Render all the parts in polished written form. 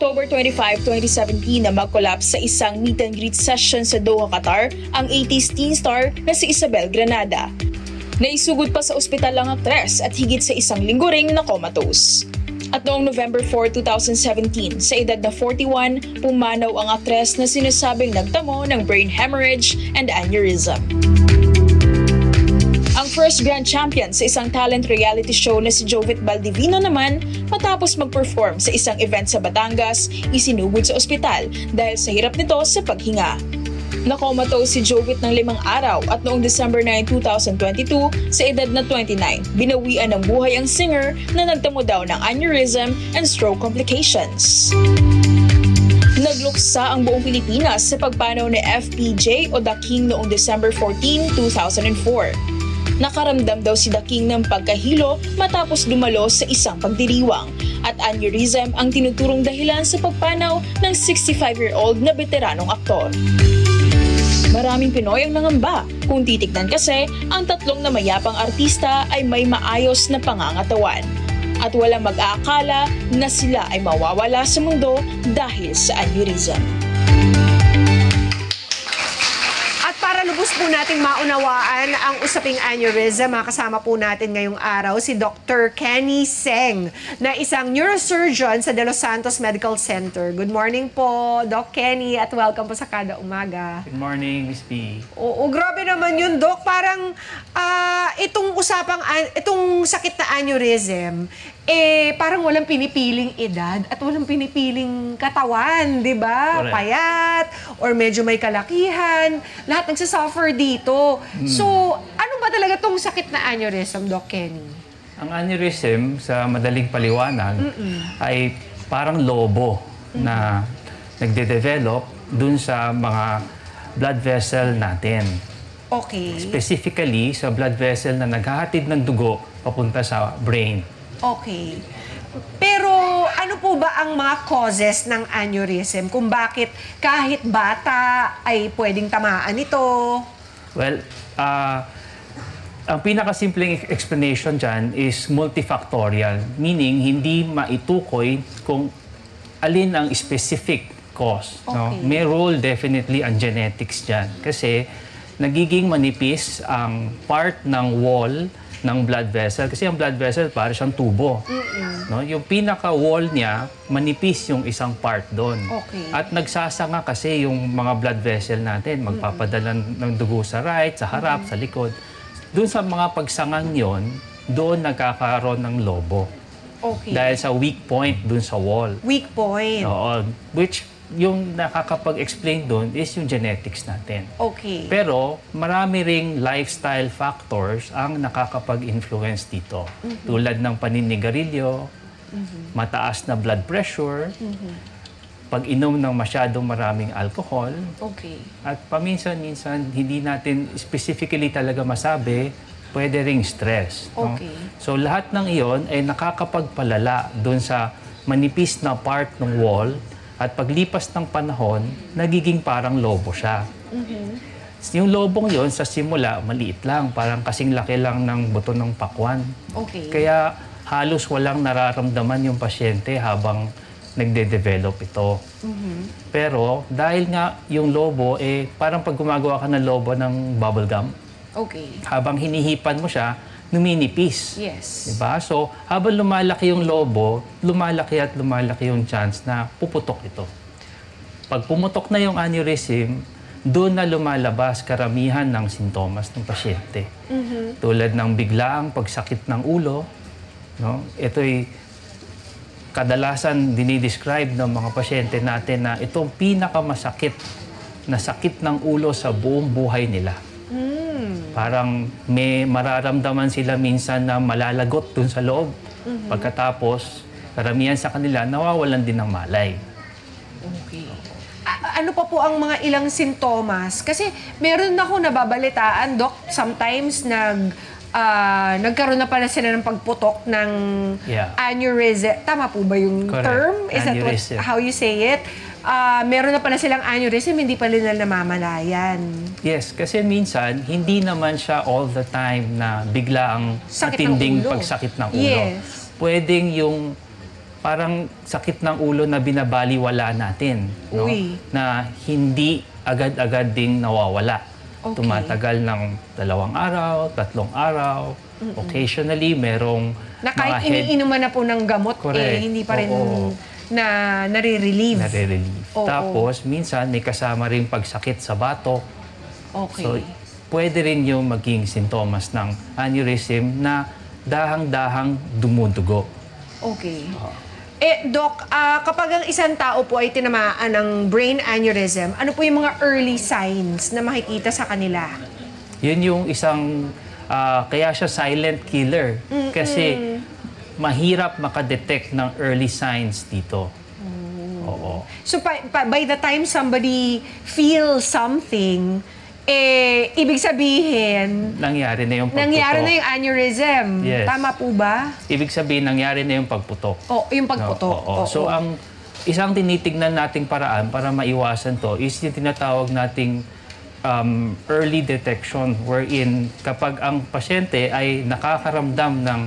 October 25, 2017 na mag-collapse sa isang meet and greet session sa Doha, Qatar ang 80s teen star na si Isabel Granada. Naisugod pa sa ospital ang aktres at higit sa isang linggo ring na comatose. At noong November 4, 2017, sa edad na 41, pumanaw ang aktres na sinasabing nagtamo ng brain hemorrhage and aneurysm. Ang first grand champion sa isang talent reality show na si Jovit Baldivino naman, matapos mag-perform sa isang event sa Batangas, isinugod sa ospital dahil sa hirap nito sa paghinga. Nakomatose si Jovit ng 5 araw at noong December 9, 2022, sa edad na 29, binawian ng buhay ang singer na nagtamo daw ng aneurysm and stroke complications. Nagluksa ang buong Pilipinas sa pagpanaw ni FPJ o The King noong December 14, 2004. Nakaramdam daw si The King ng pagkahilo matapos dumalo sa isang pagdiriwang at aneurysm ang tinuturong dahilan sa pagpanaw ng 65-year-old na veteranong aktor. Maraming Pinoy ang nangamba kung titignan kasi ang tatlong na mayapang artista ay may maayos na pangangatawan at walang mag-aakala na sila ay mawawala sa mundo dahil sa aneurysm. Para lubos po nating maunawaan ang usaping aneurysm, kasama po natin ngayong araw si Dr. Kenny Seng, na isang neurosurgeon sa De Los Santos Medical Center. Good morning po, Doc Kenny, at welcome po sa Kada Umaga. Good morning, Miss P. Oo, grabe naman yun, Doc. Parang itong sakit na aneurysm, parang walang pinipiling edad at walang pinipiling katawan, di ba? Payat, or medyo may kalakihan. Lahat nagsasuffer dito. So, ano ba talaga tong sakit na aneurysm, Doc Kenny? Ang aneurysm, sa madaling paliwanag, ay parang lobo na nagde-develop dun sa mga blood vessel natin. Okay. Specifically, sa blood vessel na naghahatid ng dugo papunta sa brain. Okay. Pero ano po ba ang mga causes ng aneurysm? Kung bakit kahit bata ay pwedeng tamaan ito? Well, ang pinakasimpleng explanation dyan is multifactorial. Meaning, hindi maitukoy kung alin ang specific cause. Okay. No? May role definitely ang genetics dyan. Kasi nagiging manipis ang part ng wall ng blood vessel. Kasi ang blood vessel, para siyang tubo. No? Yung pinaka-wall niya, manipis yung isang part doon. Okay. At nagsasanga kasi yung mga blood vessel natin. Magpapadala ng dugo sa right, sa harap, sa likod. Doon sa mga pagsangang yon, doon nagkakaroon ng lobo. Okay. Dahil sa weak point doon sa wall. Weak point. Oo. Which yung nakakapag-explain doon is yung genetics natin. Okay. Pero marami ring lifestyle factors ang nakakapag-influence dito. Tulad ng paninigarilyo, mataas na blood pressure, pag-inom ng masyadong maraming alcohol, at paminsan-minsan hindi natin specifically talaga masabi, pwede ring stress. Okay. No? So lahat ng iyon ay nakakapagpalala doon sa manipis na part ng wall. At paglipas ng panahon, nagiging parang lobo siya. Yung lobong yon sa simula, maliit lang. Parang kasing laki lang ng buto ng pakwan. Okay. Kaya halos walang nararamdaman yung pasyente habang nagde-develop ito. Pero dahil nga yung lobo, parang pag gumagawa ka ng lobo ng bubble gum, habang hinihipan mo siya, numinipis. Yes. Diba? So, habang lumalaki yung lobo, lumalaki at lumalaki yung chance na puputok ito. Pag pumutok na yung aneurysm, doon na lumalabas karamihan ng sintomas ng pasyente. Tulad ng biglaang pagsakit ng ulo. No? Ito'y kadalasan dinidescribe ng mga pasyente natin na itong pinakamasakit na sakit ng ulo sa buong buhay nila. Parang may mararamdaman sila minsan na malalagot dun sa loob. Pagkatapos, karamihan sa kanila, nawawalan din ng malay. Okay. Ano pa po ang mga ilang sintomas? Kasi meron ako nababalitaan, Doc, sometimes nagkaroon na pala sila ng pagputok ng aneurysm. Tama po ba yung term? Is that how you say it? Meron na pala silang aneurysm, hindi pa nila namamalayan. Yes, kasi minsan, hindi naman siya all the time na bigla ang matinding pagsakit ng ulo. Yes. Pwedeng yung parang sakit ng ulo na binabaliwala natin, no? Uy. Na hindi agad-agad ding nawawala. Okay. Tumatagal ng 2 araw, 3 araw. Occasionally, merong Na kahit mga head iniinuman na po ng gamot, Correct. hindi pa rin Oo. nare-relieve. nare-relieve. Oo. Tapos, minsan may kasama rin pagsakit sa batok. Okay. So, pwede rin yung maging sintomas ng aneurysm na dahang-dahang dumudugo. Okay. Doc, kapag ang isang tao po ay tinamaan ng brain aneurysm, ano po yung mga early signs na makikita sa kanila? Yun yung isang, kaya siya silent killer. Kasi mahirap makadetect ng early signs dito. Oo. So, by the time somebody feels something, ibig sabihin, Nangyari na yung pagputok. nangyari na yung aneurysm. Yes. Tama po ba? Ibig sabihin, nangyari na yung pagputok. Yung pagputok. No? Oo. So, ang isang tinitignan nating paraan para maiwasan to is yung tinatawag nating early detection wherein kapag ang pasyente ay nakakaramdam ng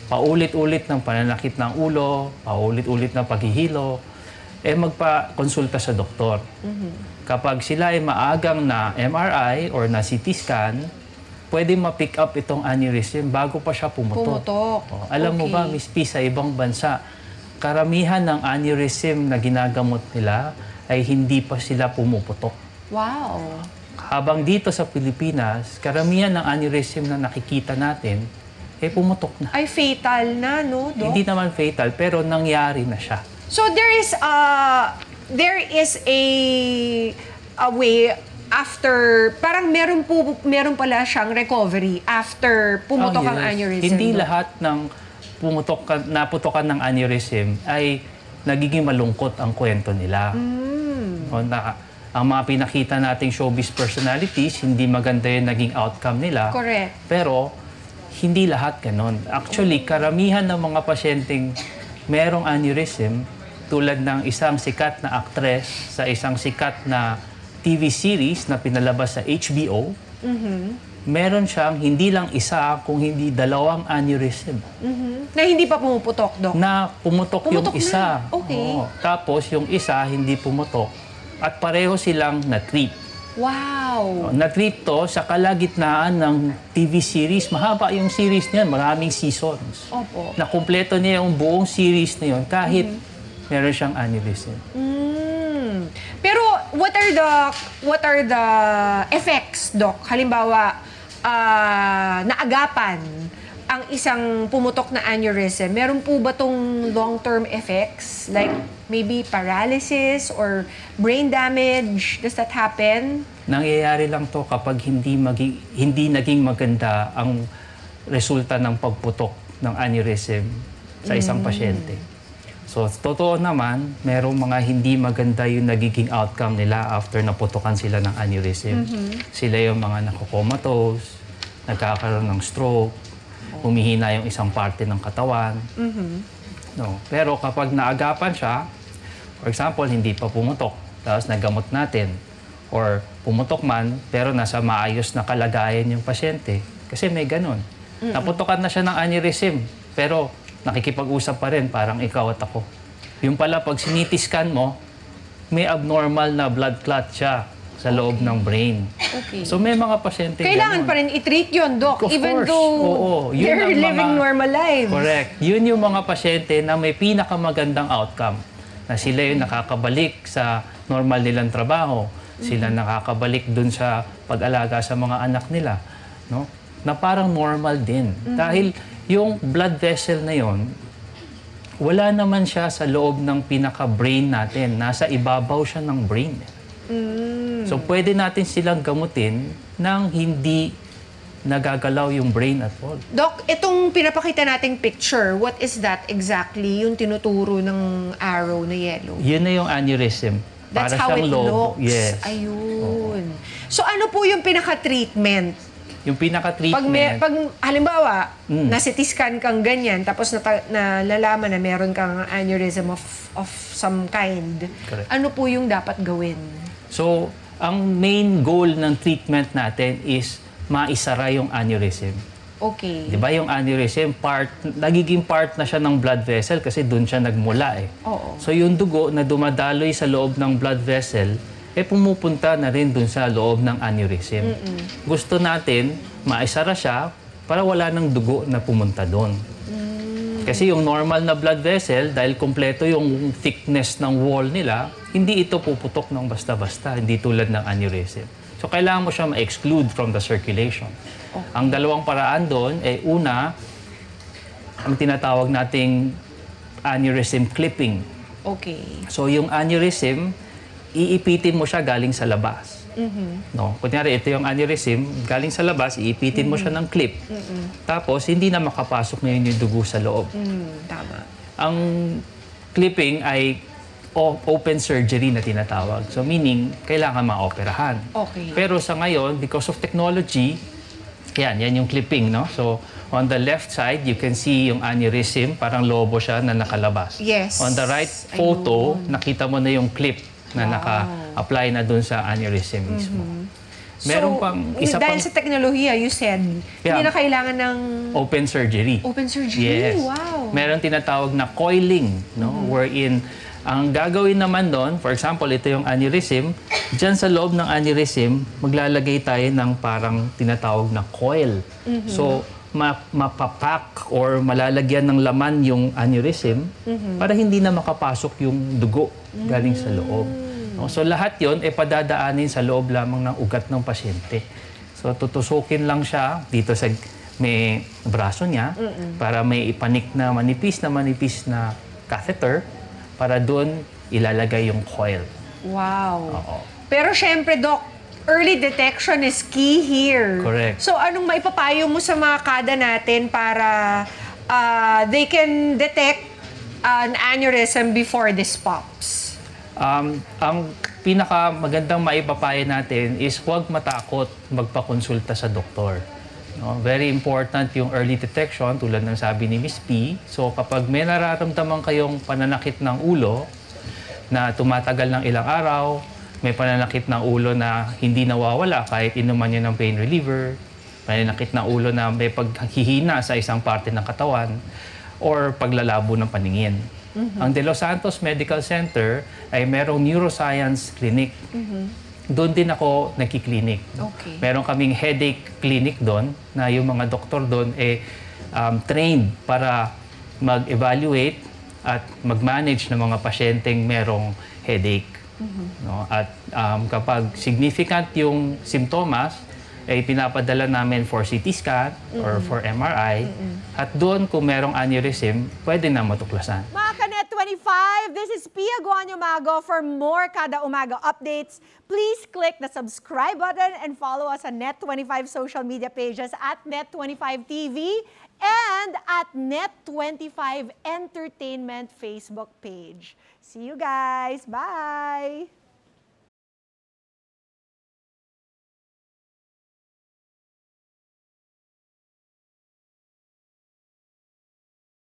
paulit-ulit ng pananakit ng ulo, paulit-ulit ng paghihilo, magpa-konsulta sa doktor. Kapag sila ay maagang na MRI or na CT scan, pwede ma-pick up itong aneurysm bago pa siya pumutok. Alam mo ba, Miss P, sa ibang bansa, karamihan ng aneurysm na ginagamot nila ay hindi pa sila pumuputok. Wow. Habang dito sa Pilipinas, karamihan ng aneurysm na nakikita natin, pumutok na. Ay fatal na, no, Doc? Hindi naman fatal, pero nangyari na siya. So there is a way after, parang meron pala siyang recovery after pumutok ang aneurysm. Hindi Doc? lahat ng naputokan ng aneurysm ay nagiging malungkot ang kwento nila. Ang mga pinakita nating showbiz personalities, hindi maganda yung naging outcome nila. Correct. Pero hindi lahat ganon. Actually, karamihan ng mga pasyenteng merong aneurysm, tulad ng isang sikat na actress sa isang sikat na TV series na pinalabas sa HBO, meron siyang hindi lang isa, kung hindi 2 aneurysm. Na hindi pa pumuputok, Doc? Na pumutok yung na. isa. Okay. Oo. Tapos yung isa hindi pumutok. At pareho silang na-treat. Wow. Na-treat to sa kalagitnaan ng TV series. Mahaba yung series niyan, maraming seasons. Opo. Na kumpleto niya yung buong series na yun kahit meron siyang aneurysm. Pero what are the effects, Doc? Halimbawa, naagapan ang isang pumutok na aneurysm. Meron po ba tong long-term effects? Like maybe paralysis or brain damage? Does that happen? Nangyayari lang to kapag hindi naging maganda ang resulta ng pagputok ng aneurysm sa isang pasyente. So, totoo naman, merong mga hindi maganda yung nagiging outcome nila after naputokan sila ng aneurysm. Sila yung mga nakocomatose, nagkakaroon ng stroke, humihina yung isang parte ng katawan. No. Pero kapag naagapan siya, for example, hindi pa pumutok, tapos nagamot natin, or pumutok man, pero nasa maayos na kalagayan yung pasyente. Kasi may ganun. Naputokan na siya ng aneurysm, pero nakikipag-usap pa rin, parang ikaw at ako. Yung pala, pag siniti-scan mo, may abnormal na blood clot siya sa loob ng brain. Okay. So may mga pasyente Kailangan ganun. pa rin i-treat yun, Doc, Of even course. though Oo. Yun they're ang living mga- normal lives. Correct. Yun yung mga pasyente na may pinakamagandang outcome. Na sila yung nakakabalik sa normal nilang trabaho. Sila nakakabalik dun sa pag-alaga sa mga anak nila. No? Na parang normal din. Dahil yung blood vessel na yon, wala naman siya sa loob ng pinaka-brain natin. Nasa ibabaw siya ng brain. So, pwede natin silang gamutin nang hindi nagagalaw yung brain at all. Doc, itong pinapakita nating picture, what is that exactly? Yung tinuturo ng arrow na yellow? Yun na yung aneurysm. That's Para how it siyang lobo. looks. Yes. Ayun. So ano po yung pinaka-treatment? Yung pinaka-treatment, Pag halimbawa, na-CT scan kang ganyan, tapos nalalaman na meron kang aneurysm of some kind, Correct. ano po yung dapat gawin? so, ang main goal ng treatment natin is maisara yung aneurysm. Okay. Di ba yung aneurysm, nagiging part na siya ng blood vessel kasi doon siya nagmula eh. Oo. So yung dugo na dumadaloy sa loob ng blood vessel, pumupunta na rin doon sa loob ng aneurysm. Gusto natin, maisara siya para wala ng dugo na pumunta doon. Kasi yung normal na blood vessel, dahil kompleto yung thickness ng wall nila, hindi ito puputok ng basta-basta, hindi tulad ng aneurysm. So kailangan mo siya ma-exclude from the circulation. Okay. Ang dalawang paraan doon, una, ang tinatawag nating aneurysm clipping. Okay. So yung aneurysm, iipitin mo siya galing sa labas. No? Kunyari, ito yung aneurysm, galing sa labas, iipitin mo siya ng clip. Tapos, hindi na makapasok ngayon yung dugo sa loob. Tama. Ang clipping ay open surgery na tinatawag. So, meaning, kailangan maoperahan. Okay. Pero sa ngayon, because of technology, yan yung clipping, no? So, on the left side, you can see yung aneurysm, parang lobo siya na nakalabas. Yes. On the right photo, nakita mo na yung clip na naka-apply na dun sa aneurysm mismo. Meron pang isa dahil pang sa teknolohiya, you said, hindi na kailangan ng open surgery. open surgery. Yes. Wow. Meron tinatawag na coiling, no? Wherein ang gagawin naman doon, for example, ito yung aneurysm, dyan sa loob ng aneurysm, maglalagay tayo ng parang tinatawag na coil. So, mapapak or malalagyan ng laman yung aneurysm para hindi na makapasok yung dugo galing sa loob. No? So lahat yon padadaanin sa loob lamang ng ugat ng pasyente. So tutusukin lang siya dito sa may braso niya para may ipanik na manipis na catheter para doon ilalagay yung coil. Wow. Oo. Pero syempre, Doc, early detection is key here. Correct. So anong maipapayo mo sa mga kada natin para they can detect an aneurysm before this pops? Ang pinakamagandang maipapayo natin is huwag matakot magpakonsulta sa doktor. No? Very important yung early detection tulad ng sabi ni Miss P. So kapag may nararamdaman kayong pananakit ng ulo na tumatagal ng ilang araw, may pananakit ng ulo na hindi nawawala kahit inuman niyo ng pain reliever, pananakit ng ulo na may paghihina sa isang parte ng katawan, or paglalabo ng paningin. Ang De Los Santos Medical Center ay merong neuroscience clinic. Doon din ako nagki-clinic. Okay. Meron kaming headache clinic doon na yung mga doktor doon trained para mag-evaluate at mag-manage ng mga pasyenteng merong headache. No? At kapag significant yung simptomas, pinapadala namin for CT scan or for MRI. At doon, kung merong aneurysm, pwede na matuklasan. Mga Kanet 25, this is Pia Guanyo Mago. For more Kada Umaga updates, please click the subscribe button and follow us on Net25 social media pages at Net25 TV and at Net25 Entertainment Facebook page. See you guys. Bye!